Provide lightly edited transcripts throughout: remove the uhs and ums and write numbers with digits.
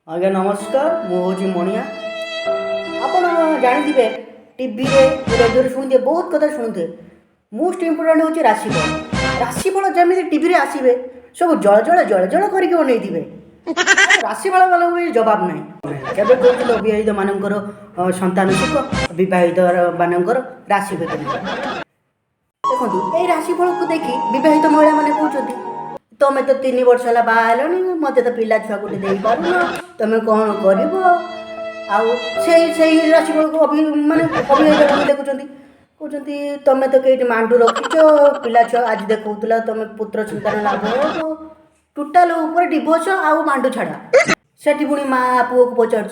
आज्ञा नमस्कार मुझे मणिया आपण जानी टीवी रेडियो शुणुते बहुत कथा शुणुते मोस्ट इम्पोर्टाट हूँ राशिफल जमी टीवी आसवे सब जल जल जल जल करके अनई राशिफल वाला भी जवाब ना केवे कहते अविवाहित मानकर संतान सुख विवाहित मानकर राशि भेद देखो यही राशिफल को देखी विवाहित महिला मैंने कहते तमें तो 3 वर्ष है बाहर मत तो पिला छुआ गोटे दे पार तुम कौन कर राशिफल को मानने अभिभावक देखुं कहते तुम तो कहीं मांडू रखीच पिला छुआ आज देखा तुम पुत्र चिंतन लाभ हो टोटाल ऊपर डिवोर्स आउ मांडू छाड़ा से पुणी माँ पुओ को पचार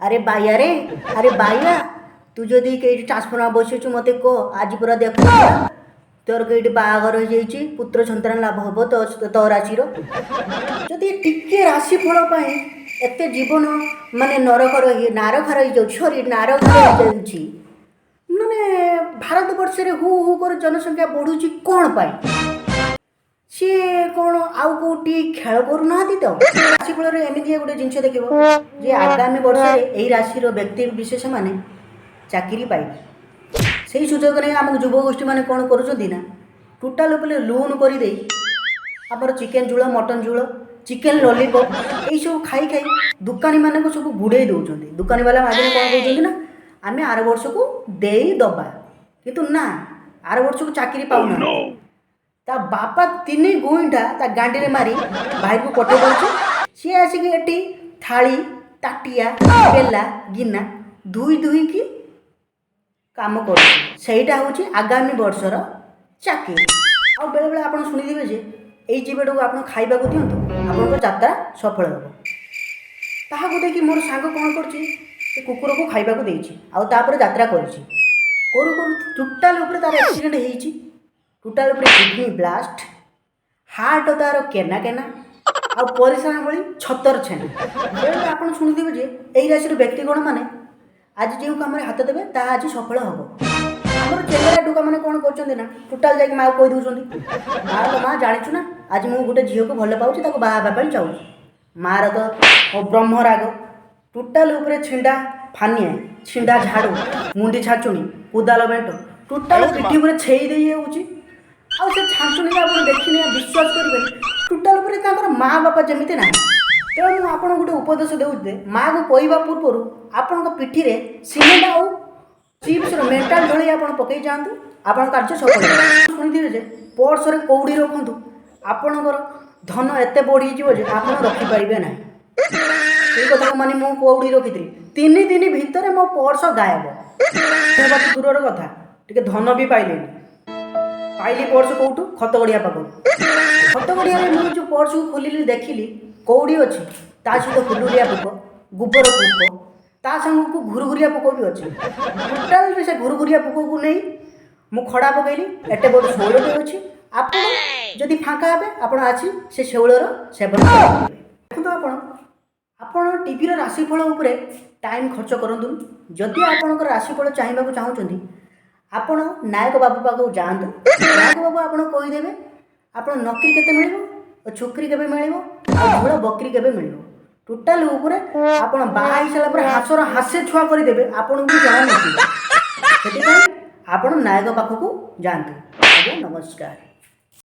अरे बाइया रे अरे बाइया तू जदि कहीं ट्रांसफर्मर बसुचु मत कह आज पूरा देख तोर कहीं बाहागर हो जाइए पुत्र संतान लाभ हम तो राशि जदि टिके राशिफल एत जीवन माने नरक नारखा रही सरी नारखा रही माने भारत वर्ष रे हु हु कर जनसंख्या बढ़ुची कौन पाई सी कौन आउ कौटी खेल करूना तो राशिफल एमती गोटे जिन देखिए आगामी वर्ष में यही राशि व्यक्ति विशेष माने चाकरी पाइबे से सुजोग नहीं आम युवगोष्ठी मैंने कौन करा टोटाल लोन करदे आमर चिकेन झोल मटन झोल चिकेन लॉलीपॉप यही सब खाई खाई दुकानी मान सब बुड़े दौरान दुकानी वाला आगे कौन कहते ना आम आर वर्ष को दे दबा किंतु ना आर वर्ष को चाकरी पाऊना ता बापा 3 गुइंठा ता गांडी रे मारी भाई को पठे दउछ सी आसिक एटी थाली ताटिया बेला गिना धुई धुई की काम करटा हूँ आगामी वर्षर चाकरी आ बेले बेले आप शुणिदे जे यही जीवन को आप खाइबा को दिंतु आप यात्रा सफल हो देखिए मोर सांग कौन कर कुकुर को खाइबा को देछि आउर यात्रा करू टोटाल तार एक्सीडेंट होती टोटाल किडनी ब्लास्ट हार्ट तार केना केना आ परिश्रम भली छतर छेना आप शुणिदे जे यही राशि व्यक्तिगण मैंने आज जो कम हाथ देवे ता आज सफल हम आम चेहरा टुका मैंने कौन कर टोटाल जा माँ को कहीदे माँ जाचु ना आज मुझे गोटे झील को भल पाऊँ बाहर चाहूँ मार तो ब्रह्मराग टोटाल छिंडा फानिया छिंडा झाड़ू मुंडी छाचुणी कुदाल बेंट टोटाल पिठी पर छेई दे से छाचुणी आप देखने विश्वास करेंगे टोटाल माँ बापा जमी ना तेणु आप गोटे उपदेश दे माँ को कहवा पूर्व आपण पिठी रे सीमेंट आउ चिप्स मेटाल ढोली आप पकई जातु आप कार्य सफल शुणिथे जे पर्स रे कौड़ी रखु आपणकर धन एत बढ़ी आप रखिपारे ना ये कथा को मानी मुझे कौड़ी रखी 3 दिन भितर मो पर्स गायब दूर कथा टे धन भी पाइले पाइली पर्स कौटू खत गड़िया पाक गड़िया मुझे जो पर्स को खोलिली देखिली कौड़ी अच्छी ता सहित फुलुरिया पोक गोबर पोक ता संग को घुरघुरिया पोक भी अच्छे टोटाल से घुरघुरिया पोक को नहीं मु खड़ा पकईली एटे बड़ शौलटे अच्छी आप जदि फाँका हे आप आसी से शौलर सेवन देखो आपण टीवी राशिफल उपरे टाइम खर्च करतु जदि आपंकर राशिफल चाहिए चाहूँगी आपण नायक बाबू पाक जातु नायक बाबू आप कहीदेवे आप नौकरी केते मिल छोकरी केबे मिल झोल बकरी केबे मिल टोटाल उपरे आप बाहा सारा हासर हास्य छुआ करदेवे आपन को जाना आप नायक पाखक जातु। आज्ञा नमस्कार।